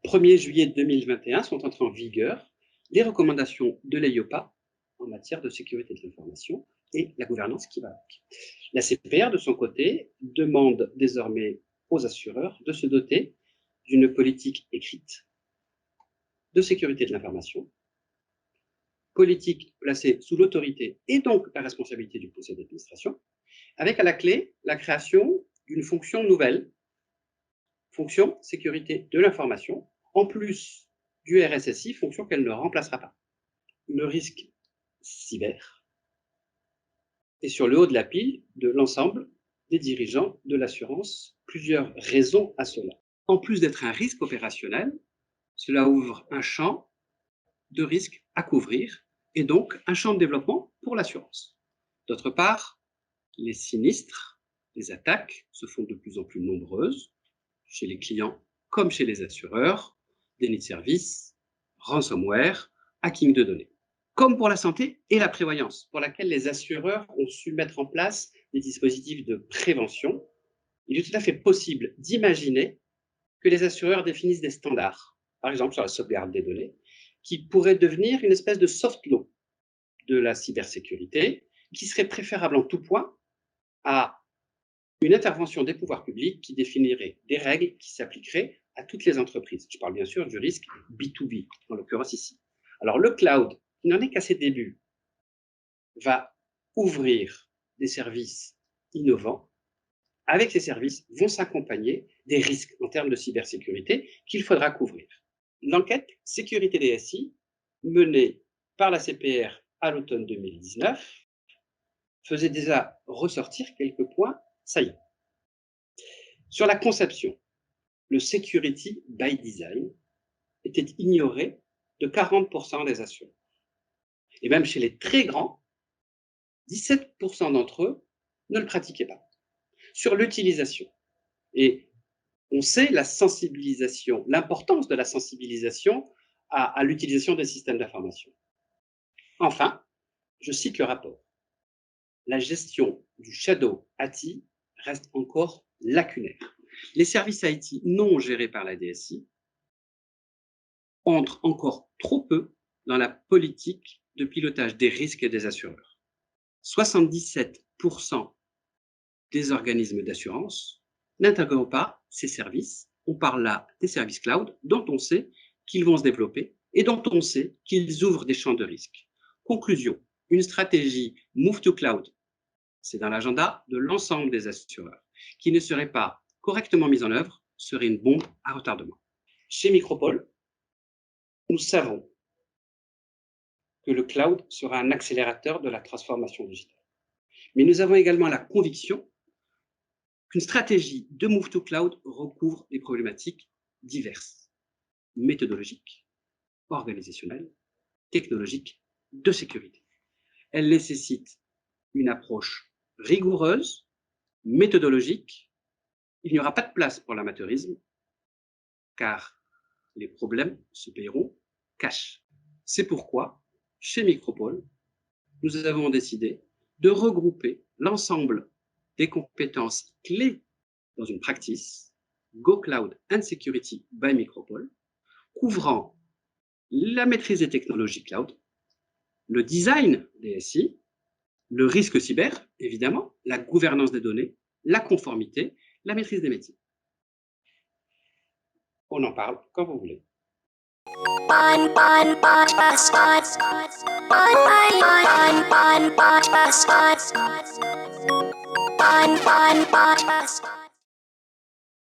1er juillet 2021 sont entrées en vigueur les recommandations de l'EIOPA en matière de sécurité de l'information et la gouvernance qui va avec. La CPR, de son côté, demande désormais aux assureurs de se doter d'une politique écrite de sécurité de l'information, politique placée sous l'autorité et donc la responsabilité du conseil d'administration, avec à la clé la création d'une fonction nouvelle, fonction sécurité de l'information, en plus du RSSI, fonction qu'elle ne remplacera pas. Le risque cyber est sur le haut de la pile de l'ensemble des dirigeants de l'assurance. Plusieurs raisons à cela. En plus d'être un risque opérationnel, cela ouvre un champ de risques à couvrir et donc un champ de développement pour l'assurance. D'autre part, les sinistres, les attaques se font de plus en plus nombreuses chez les clients comme chez les assureurs, déni de service, ransomware, hacking de données. Comme pour la santé et la prévoyance, pour laquelle les assureurs ont su mettre en place des dispositifs de prévention, il est tout à fait possible d'imaginer que les assureurs définissent des standards, par exemple sur la sauvegarde des données, qui pourraient devenir une espèce de soft law de la cybersécurité, qui serait préférable en tout point à une intervention des pouvoirs publics qui définirait des règles qui s'appliqueraient à toutes les entreprises. Je parle bien sûr du risque B2B, en l'occurrence ici. Alors le cloud, qui n'en est qu'à ses débuts, va ouvrir des services innovants. Avec ces services vont s'accompagner des risques en termes de cybersécurité qu'il faudra couvrir. L'enquête sécurité DSI, menée par la CPR à l'automne 2019, faisait déjà ressortir quelques points saillants. Sur la conception, le security by design était ignoré de 40% des assureurs. Et même chez les très grands, 17% d'entre eux ne le pratiquaient pas. Sur l'utilisation, et on sait la sensibilisation, l'importance de la sensibilisation à l'utilisation des systèmes d'information. Enfin, je cite le rapport. La gestion du shadow IT reste encore lacunaire. Les services IT non gérés par la DSI entrent encore trop peu dans la politique de pilotage des risques des assureurs. 77% des organismes d'assurance n'intègrent pas ces services. On parle là des services cloud dont on sait qu'ils vont se développer et dont on sait qu'ils ouvrent des champs de risque. Conclusion, une stratégie Move to Cloud, c'est dans l'agenda de l'ensemble des assureurs, qui ne serait pas correctement mise en œuvre, serait une bombe à retardement. Chez Micropole, nous savons que le cloud sera un accélérateur de la transformation digitale. Mais nous avons également la conviction qu'une stratégie de Move to Cloud recouvre des problématiques diverses, méthodologiques, organisationnelles, technologiques, de sécurité. Elle nécessite une approche rigoureuse, méthodologique. Il n'y aura pas de place pour l'amateurisme, car les problèmes se paieront cash. C'est pourquoi, chez Micropole, nous avons décidé de regrouper l'ensemble des compétences clés dans une practice, Go Cloud and Security by Micropole, couvrant la maîtrise des technologies cloud, le design des SI, le risque cyber, évidemment, la gouvernance des données, la conformité, la maîtrise des métiers. On en parle quand vous voulez.